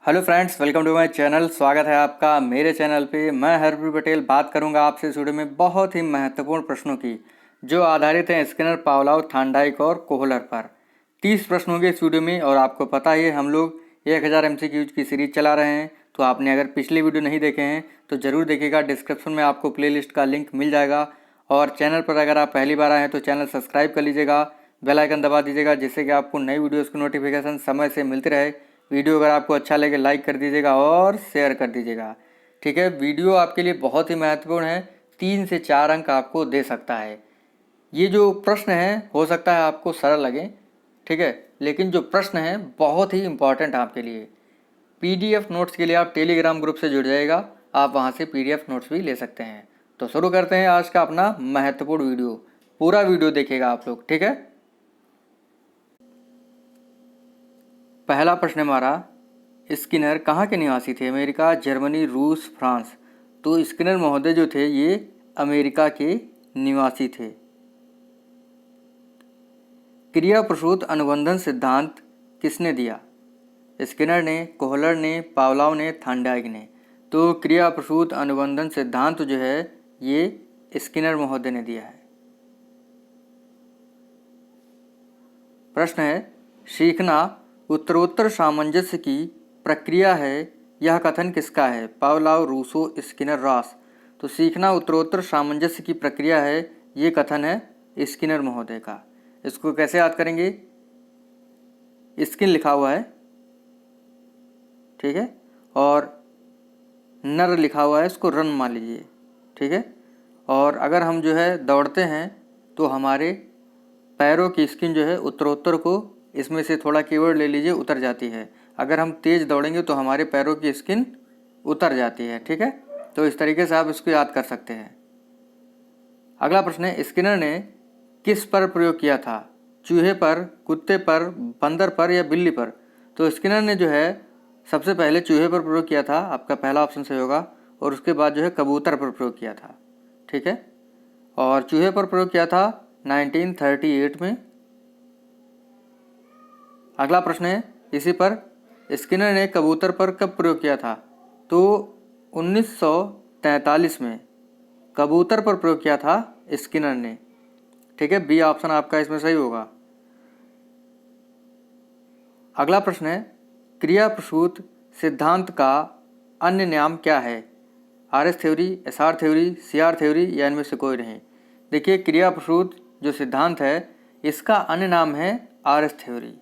Hello friends, welcome to my channel. स्वागत है आपका मेरे चैनल पे। मैं हरप्रीत पटेल बात करूंगा आपसे इस वीडियो में बहुत ही महत्वपूर्ण प्रश्नों की जो आधारित हैं स्किनर, पावलोव, थांडाइक और कोहलर पर। 30 प्रश्न होंगे इस वीडियो में और आपको पता ही है हम लोग 1000 MCQs की सीरीज चला रहे हैं। तो आपने अगर पिछले वीडियो नहीं देखे हैं तो ज़रूर देखिएगा, डिस्क्रिप्शन में आपको प्लेलिस्ट का लिंक मिल जाएगा। और चैनल पर अगर आप पहली बार आए हैं तो चैनल सब्सक्राइब कर लीजिएगा, बेल आइकन दबा दीजिएगा जिससे कि आपको नई वीडियोस की नोटिफिकेशन समय से मिलती रहे। वीडियो अगर आपको अच्छा लगे लाइक कर दीजिएगा और शेयर कर दीजिएगा। ठीक है, वीडियो आपके लिए बहुत ही महत्वपूर्ण है, 3 से 4 अंक आपको दे सकता है। ये जो प्रश्न है हो सकता है आपको सरल लगे, ठीक है, लेकिन जो प्रश्न है बहुत ही इम्पॉर्टेंट आपके लिए। PDF नोट्स के लिए आप टेलीग्राम ग्रुप से जुड़ जाइएगा, आप वहाँ से PDF नोट्स भी ले सकते हैं। तो शुरू करते हैं आज का अपना महत्वपूर्ण वीडियो। पूरा वीडियो देखिएगा आप लोग, ठीक है। पहला प्रश्न हमारा, स्किनर कहाँ के निवासी थे? अमेरिका, जर्मनी, रूस, फ्रांस। तो स्किनर महोदय जो थे ये अमेरिका के निवासी थे। क्रिया प्रसूत अनुबंधन सिद्धांत किसने दिया? स्किनर ने, कोहलर ने, पावलोव ने, थांडाइक ने। तो क्रिया प्रसूत अनुबंधन सिद्धांत जो है ये स्किनर महोदय ने दिया है। प्रश्न है, सीखना उत्तरोत्तर सामंजस्य की प्रक्रिया है, यह कथन किसका है? Pavlov, Rousseau, Skinner, Ross. तो सीखना उत्तरोत्तर सामंजस्य की प्रक्रिया है, ये कथन है स्किनर महोदय का। इसको कैसे याद करेंगे? स्किन लिखा हुआ है, ठीक है, और नर लिखा हुआ है, इसको रन मान लीजिए, ठीक है। और अगर हम जो है दौड़ते हैं तो हमारे पैरों की स्किन जो है उत्तरोत्तर को, इसमें से थोड़ा कीवर्ड ले लीजिए, उतर जाती है। अगर हम तेज़ दौड़ेंगे तो हमारे पैरों की स्किन उतर जाती है, ठीक है। तो इस तरीके से आप इसको याद कर सकते हैं। अगला प्रश्न है, स्किनर ने किस पर प्रयोग किया था? चूहे पर, कुत्ते पर, बंदर पर या बिल्ली पर? तो स्किनर ने जो है सबसे पहले चूहे पर प्रयोग किया था, आपका पहला ऑप्शन सही होगा। और उसके बाद जो है कबूतर पर प्रयोग किया था, ठीक है। और चूहे पर प्रयोग किया था 1938 में। अगला प्रश्न है इसी पर, स्किनर ने कबूतर पर कब प्रयोग किया था? तो 1943 में कबूतर पर प्रयोग किया था स्किनर ने, ठीक है। बी ऑप्शन आपका इसमें सही होगा। अगला प्रश्न है, क्रिया प्रसूत सिद्धांत का अन्य नाम क्या है? RS theory, SR theory, CR theory या इनमें से कोई नहीं? देखिए, क्रिया प्रसूत जो सिद्धांत है इसका अन्य नाम है RS थ्योरी,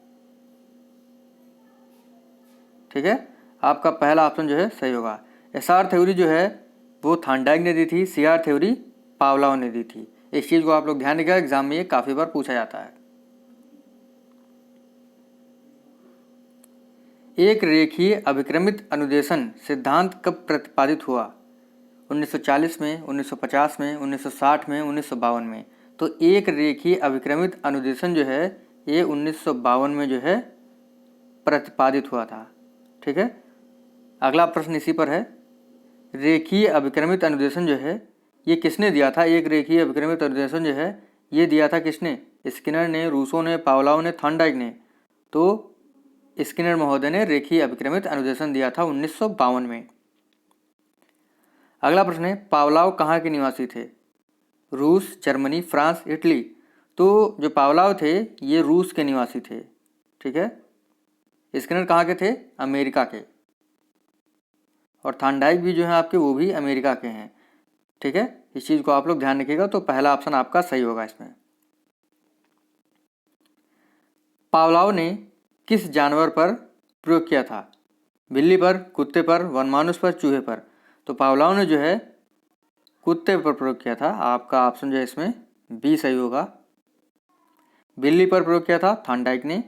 ठीक है। आपका पहला ऑप्शन जो है सही होगा। SR थ्योरी जो है वो थांडाइक ने दी थी, CR थ्योरी पावलोव ने दी थी। इस चीज़ को आप लोग ध्यान रखिएगा, एग्जाम में ये काफ़ी बार पूछा जाता है। एक रेखीय अभिक्रमित अनुदेशन सिद्धांत कब प्रतिपादित हुआ? 1940 में, 1950 में, 1960 में, 1952 में। तो एक रेखीय अभिक्रमित अनुदेशन जो है ये 1952 में जो है प्रतिपादित हुआ था, ठीक है। अगला प्रश्न इसी पर है, रेखीय अभिक्रमित अनुदेशन जो है ये किसने दिया था? एक रेखीय अभिक्रमित अनुदेशन जो है ये दिया था किसने? स्किनर ने, रूसो ने, पावलोव ने, थांडाइक ने। तो स्किनर महोदय ने रेखीय अभिक्रमित अनुदेशन दिया था 1952 में। अगला प्रश्न है, पावलोव कहाँ के निवासी थे? रूस, जर्मनी, फ्रांस, इटली। तो जो पावलोव थे ये रूस के निवासी थे, ठीक है। स्किनर कहाँ के थे? अमेरिका के। और थांडाइक भी जो है आपके वो भी अमेरिका के हैं, ठीक है। इस चीज़ को आप लोग ध्यान रखिएगा। तो पहला ऑप्शन आपका सही होगा इसमें। पावलोव ने किस जानवर पर प्रयोग किया था? बिल्ली पर, कुत्ते पर, वनमानुष पर, चूहे पर। तो पावलोव ने जो है कुत्ते पर प्रयोग किया था, आपका ऑप्शन जो है इसमें बी सही होगा। बिल्ली पर प्रयोग किया था थांडाइक ने,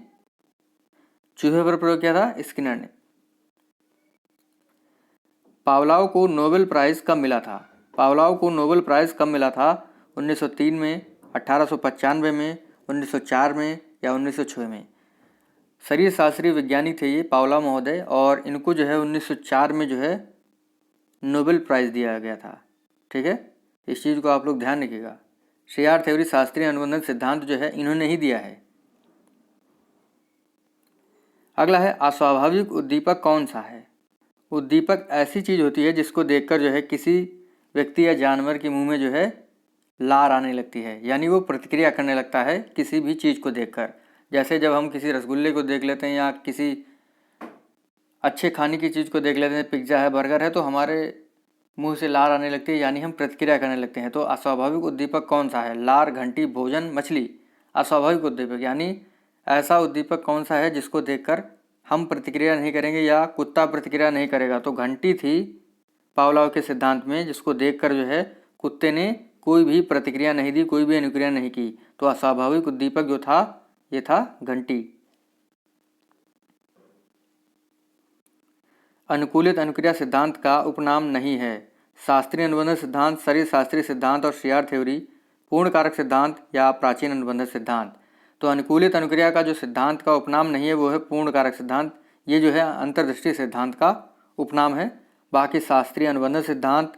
चूहे पर प्रयोग किया था स्किनर ने। पावलोव को नोबेल प्राइज़ कब मिला था? पावलोव को नोबेल प्राइज़ कब मिला था? 1903 में, 1895 में, 1904 में या 1906 में? शरीर शास्त्रीय वैज्ञानिक थे ये पावलोव महोदय, और इनको जो है 1904 में जो है नोबेल प्राइज़ दिया गया था, ठीक है। इस चीज़ को आप लोग ध्यान रखिएगा। CR थ्योरी शास्त्रीय अनुबंधन सिद्धांत जो है इन्होंने ही दिया है। अगला है अस्वाभाविक उद्दीपक कौन सा है। उद्दीपक ऐसी चीज़ होती है जिसको देखकर जो है किसी व्यक्ति या जानवर के मुंह में जो है लार आने लगती है, यानी वो प्रतिक्रिया करने लगता है किसी भी चीज़ को देखकर। जैसे जब हम किसी रसगुल्ले को देख लेते हैं या किसी अच्छे खाने की चीज़ को देख लेते हैं, पिज्ज़ा है, बर्गर है, तो हमारे मुंह से लार आने लगती है, यानी हम प्रतिक्रिया करने लगते हैं। तो अस्वाभाविक उद्दीपक कौन सा है। लार, घंटी, भोजन, मछली। अस्वाभाविक उद्दीपक यानी ऐसा उद्दीपक कौन सा है जिसको देखकर हम प्रतिक्रिया नहीं करेंगे या कुत्ता प्रतिक्रिया नहीं करेगा। तो घंटी थी पावलोव के सिद्धांत में, जिसको देखकर जो है कुत्ते ने कोई भी प्रतिक्रिया नहीं दी, कोई भी अनुक्रिया नहीं की। तो अस्वाभाविक उद्दीपक जो था ये था घंटी। अनुकूलित अनुक्रिया सिद्धांत का उपनाम नहीं है। शास्त्रीय अनुबंध सिद्धांत, शरीर शास्त्रीय सिद्धांत और सीआर थ्योरी, पूर्ण कारक सिद्धांत या प्राचीन अनुबंध सिद्धांत। तो अनुकूलित अनुक्रिया का जो सिद्धांत का उपनाम नहीं है वो है पूर्ण कारक सिद्धांत। ये जो है अंतर्दृष्टि सिद्धांत का उपनाम है। बाकी शास्त्रीय अनुबंध सिद्धांत,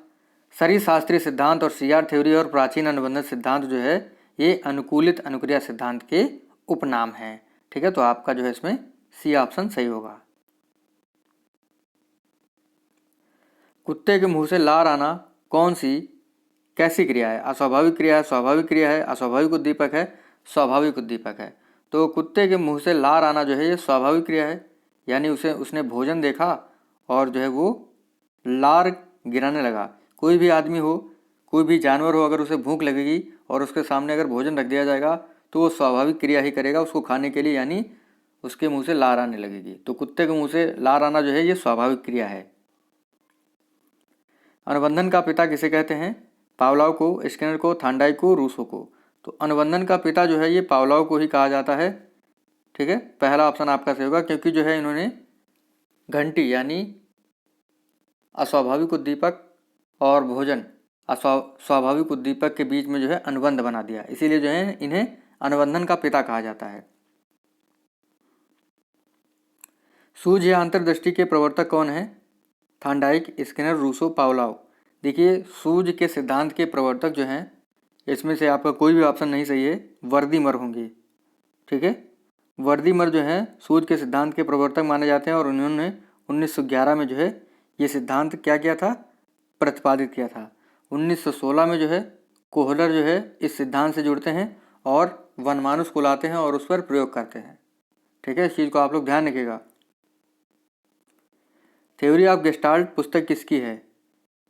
शरीर शास्त्रीय सिद्धांत और सीआर थ्योरी और प्राचीन अनुबंध सिद्धांत जो है ये अनुकूलित अनुक्रिया सिद्धांत के उपनाम हैं। ठीक है, तो आपका जो है इसमें सी ऑप्शन सही होगा। कुत्ते के मुंह से लार आना कौन सी कैसी क्रिया है। अस्वाभाविक क्रिया है, स्वाभाविक क्रिया है, अस्वाभाविक उद्दीपक है, स्वाभाविक उद्दीपक है। तो कुत्ते के मुंह से लार आना जो है ये स्वाभाविक क्रिया है, यानी उसने भोजन देखा और जो है वो लार गिराने लगा। कोई भी आदमी हो, कोई भी जानवर हो, अगर उसे भूख लगेगी और उसके सामने अगर भोजन रख दिया जाएगा तो वो स्वाभाविक क्रिया ही करेगा उसको खाने के लिए, यानी उसके मुँह से लार आने लगेगी। तो कुत्ते के मुँह से लार आना जो है ये स्वाभाविक क्रिया है। अनुबंधन का पिता किसे कहते हैं। पावलोव को, स्किनर को, थांडाइक को, रूसो को। तो अनुबंधन का पिता जो है ये पावलोव को ही कहा जाता है। ठीक है, पहला ऑप्शन आपका सही होगा, क्योंकि जो है इन्होंने घंटी यानी अस्वाभाविक उद्दीपक और भोजन स्वाभाविक उद्दीपक के बीच में जो है अनुबंध बना दिया, इसीलिए जो है इन्हें अनुबंधन का पिता कहा जाता है। सूझ या अंतर्दृष्टि के प्रवर्तक कौन है। Thorndike, Skinner, Rousseau, Pavlov. देखिए सूझ के सिद्धांत के प्रवर्तक जो हैं इसमें से आपका कोई भी ऑप्शन नहीं सही है, वर्दीमर होंगे। ठीक है, वर्दीमर जो है सूझ के सिद्धांत के प्रवर्तक माने जाते हैं और उन्होंने 1911 में जो है ये सिद्धांत क्या किया था, प्रतिपादित किया था। 1916 में जो है कोहलर जो है इस सिद्धांत से जुड़ते हैं और वनमानुष को लाते हैं और उस पर प्रयोग करते हैं। ठीक है, इस चीज़ को आप लोग ध्यान रखिएगा। थ्योरी ऑफ गेस्टाल्ट पुस्तक किसकी है।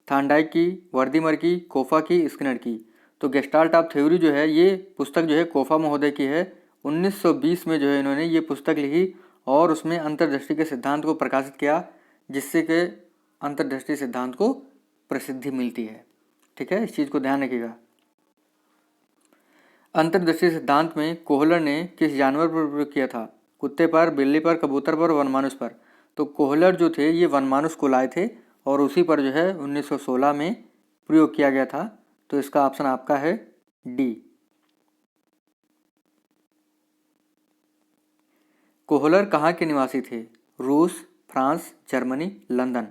थांडाइक की, वर्दीमर की, कोफा की, स्किनर की। तो गेस्टाल्ट ऑफ थ्योरी जो है ये पुस्तक जो है कोफा महोदय की है। 1920 में जो है इन्होंने ये पुस्तक लिखी और उसमें अंतर्दृष्टि के सिद्धांत को प्रकाशित किया, जिससे कि अंतर्दृष्टि सिद्धांत को प्रसिद्धि मिलती है। ठीक है, इस चीज़ को ध्यान रखिएगा। अंतर्दृष्टि सिद्धांत में कोहलर ने किस जानवर पर प्रयोग किया था। कुत्ते पर, बिल्ली पर, कबूतर पर, वनमानुष पर। तो कोहलर जो थे ये वनमानुष को लाए थे और उसी पर जो है 1916 में प्रयोग किया गया था। तो इसका ऑप्शन आपका है डी। कोहलर कहाँ के निवासी थे। रूस, फ्रांस, जर्मनी, लंदन।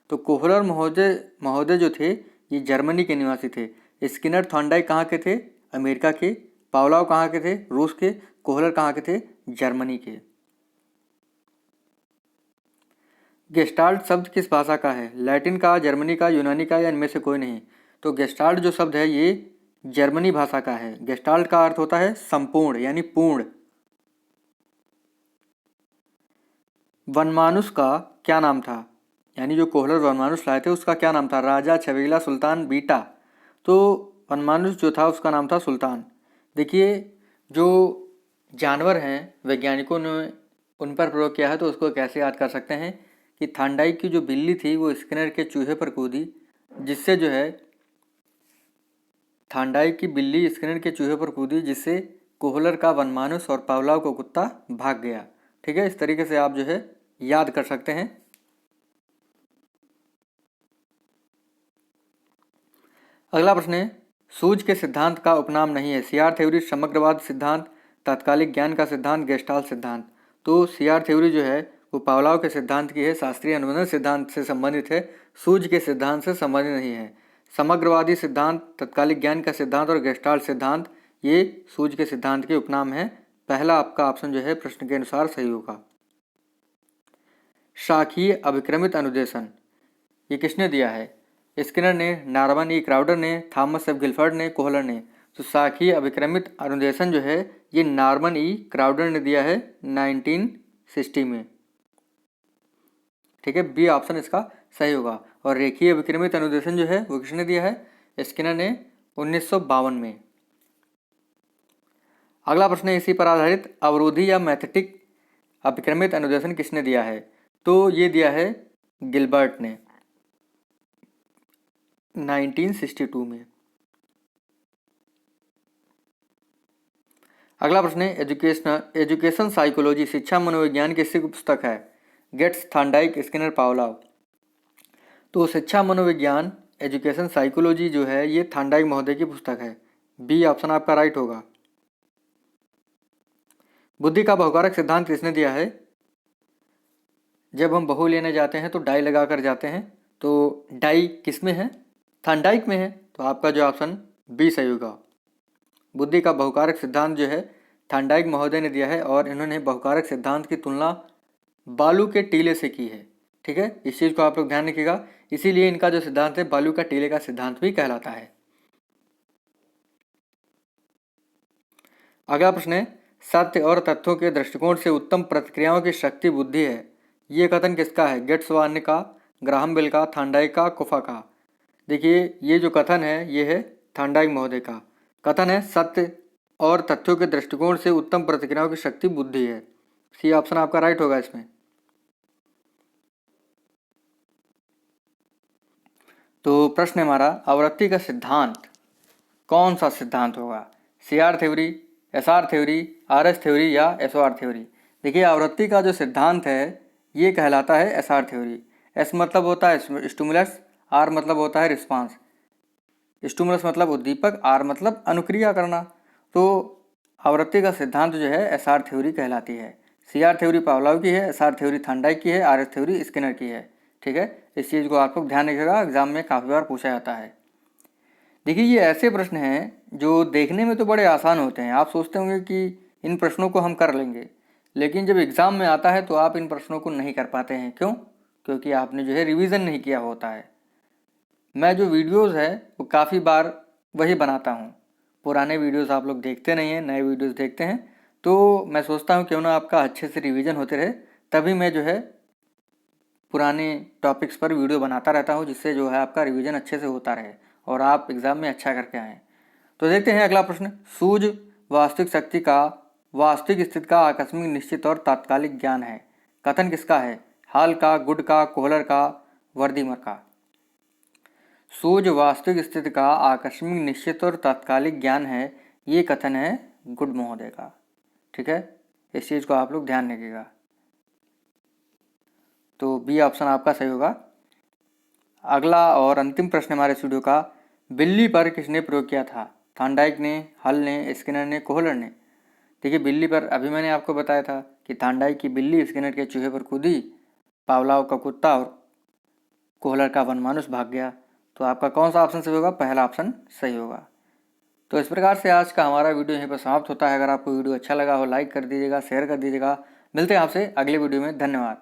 तो कोहलर महोदय जो थे ये जर्मनी के निवासी थे। स्किनर, थॉर्नडाइक कहाँ के थे, अमेरिका के। पावलोव कहाँ के थे, रूस के। कोहलर कहाँ के थे, जर्मनी के। गेस्टाल्ट शब्द किस भाषा का है। लैटिन का, जर्मनी का, यूनानी का या इनमें से कोई नहीं। तो गेस्टाल्ट जो शब्द है ये जर्मनी भाषा का है। गेस्टाल्ट का अर्थ होता है संपूर्ण यानी पूर्ण। वनमानुष का क्या नाम था, यानी जो कोहलर वनमानुष लाए थे उसका क्या नाम था। राजा, छबीला, सुल्तान, बीटा। तो वनमानुष जो था उसका नाम था सुल्तान। देखिए जो जानवर हैं वैज्ञानिकों ने उन पर प्रयोग किया है, तो उसको कैसे याद कर सकते हैं कि थांडाइक की जो बिल्ली थी वो स्किनर के चूहे पर कूदी, जिससे जो है थांडाइक की बिल्ली स्किनर के चूहे पर कूदी, जिससे कोहलर का वनमानुष और पावलोव का कुत्ता भाग गया। ठीक है, इस तरीके से आप जो है याद कर सकते हैं। अगला प्रश्न है सूझ के सिद्धांत का उपनाम नहीं है। सीआर थ्योरी, समग्रवाद सिद्धांत, तात्कालिक ज्ञान का सिद्धांत, गेस्टाल्ट सिद्धांत। तो सीआर थ्योरी जो है वो पावलोव के सिद्धांत की है, शास्त्रीय अनुबंधन सिद्धांत से संबंधित है, सूझ के सिद्धांत से संबंधित नहीं है। समग्रवादी सिद्धांत, तात्कालिक ज्ञान का सिद्धांत और गेस्टाल्ट सिद्धांत ये सूझ के सिद्धांत के उपनाम हैं। पहला आपका ऑप्शन जो है प्रश्न के अनुसार सही होगा। शाखीय अभिक्रमित अनुदेशन ये किसने दिया है? स्किनर ने, नॉर्मन ई क्राउडर ने, थॉमस एफ गिलफर्ड ने, कोहलर ने। तो शाखीय अभिक्रमित अनुदेशन जो है ये नॉर्मन ई क्राउडर ने दिया है 1960 में। ठीक है, बी ऑप्शन इसका सही होगा। और रेखीय अभिक्रमित अनुदेशन जो है वो किसने दिया है? स्किनर ने 1952 में। अगला प्रश्न है इसी पर आधारित, अवरोधी या मैथेटिक अभिक्रमित अनुदेशन किसने दिया है? तो ये दिया है गिलबर्ट ने 1962 में। अगला प्रश्न है एजुकेशन साइकोलॉजी, शिक्षा मनोविज्ञान किसकी पुस्तक है? Gates, Thorndike, Skinner, Pavlov. तो शिक्षा मनोविज्ञान एजुकेशन साइकोलॉजी जो है ये थॉर्नडाइक महोदय की पुस्तक है। बी ऑप्शन आपका राइट होगा। बुद्धि का बहुकारक सिद्धांत किसने दिया है? जब हम बहु लेने जाते हैं तो डाई लगा कर जाते हैं, तो डाई किस में है? थॉर्नडाइक में है। तो आपका जो ऑप्शन बी सही होगा। बुद्धि का बहुकारक सिद्धांत जो है थॉर्नडाइक महोदय ने दिया है और इन्होंने बहुकारक सिद्धांत की तुलना बालू के टीले से की है। ठीक है, इस चीज़ को आप लोग ध्यान रखिएगा, इसीलिए इनका जो सिद्धांत है बालू का टीले का सिद्धांत भी कहलाता है। अगला प्रश्न है सत्य और तथ्यों के दृष्टिकोण से उत्तम प्रतिक्रियाओं की शक्ति बुद्धि है, ये कथन किसका है? गेट्स वार्ने का, ग्राहम बेल का, थॉर्नडाइक का, कुफा का। देखिए ये जो कथन है ये है थॉर्नडाइक महोदय का। कथन है सत्य और तथ्यों के दृष्टिकोण से उत्तम प्रतिक्रियाओं की शक्ति बुद्धि है। सी ऑप्शन आपका राइट होगा इसमें। तो प्रश्न हमारा, आवृत्ति का सिद्धांत कौन सा सिद्धांत होगा? CR theory, SR theory, RS theory या SOR थ्योरी? देखिए आवृत्ति का जो सिद्धांत है ये कहलाता है SR थ्योरी। S मतलब होता है स्टिमुलस, R मतलब होता है रिस्पांस। स्टिमुलस मतलब उद्दीपक, R मतलब अनुक्रिया करना। तो आवृत्ति का सिद्धांत जो है SR थ्योरी कहलाती है। CR थ्योरी पावलोव की है, SR थ्योरी थॉर्नडाइक की है, RS थ्योरी स्किनर की है। ठीक है, इस चीज़ को आप लोग ध्यान रखिएगा, एग्जाम में काफ़ी बार पूछा जाता है। देखिए ये ऐसे प्रश्न हैं जो देखने में तो बड़े आसान होते हैं, आप सोचते होंगे कि इन प्रश्नों को हम कर लेंगे, लेकिन जब एग्ज़ाम में आता है तो आप इन प्रश्नों को नहीं कर पाते हैं। क्यों? क्योंकि आपने जो है रिवीजन नहीं किया होता है। मैं जो वीडियोस है वो काफ़ी बार वही बनाता हूँ, पुराने वीडियोस आप लोग देखते नहीं हैं, नए वीडियोस देखते हैं। तो मैं सोचता हूँ क्यों ना आपका अच्छे से रिवीजन होते रहे, तभी मैं जो है पुराने टॉपिक्स पर वीडियो बनाता रहता हूँ, जिससे जो है आपका रिवीजन अच्छे से होता रहे और आप एग्ज़ाम में अच्छा करके आएँ। तो देखते हैं अगला प्रश्न, सूझ वास्तविक शक्ति का वास्तविक स्थिति का आकस्मिक, निश्चित और तात्कालिक ज्ञान है, कथन किसका है? हॉल का, गुड का, कोहलर का, वर्दीमर का। सूझ वास्तविक स्थिति का आकस्मिक, निश्चित और तात्कालिक ज्ञान है, ये कथन है गुड महोदय का। ठीक है, इस चीज़ को आप लोग ध्यान रखिएगा। तो बी ऑप्शन आपका सही होगा। अगला और अंतिम प्रश्न हमारे वीडियो का, बिल्ली पर किसने प्रयोग किया था? थॉर्नडाइक ने, हल ने, स्किनर ने, कोहलर ने। देखिए बिल्ली पर अभी मैंने आपको बताया था कि थॉर्नडाइक की बिल्ली स्किनर के चूहे पर कूदी, पावलोव का कुत्ता और कोहलर का वनमानुष भाग गया। तो आपका कौन सा ऑप्शन सही होगा? पहला ऑप्शन सही होगा। तो इस प्रकार से आज का हमारा वीडियो यहीं पर समाप्त होता है। अगर आपको वीडियो अच्छा लगा हो लाइक कर दीजिएगा, शेयर कर दीजिएगा। मिलते हैं आपसे अगले वीडियो में। धन्यवाद।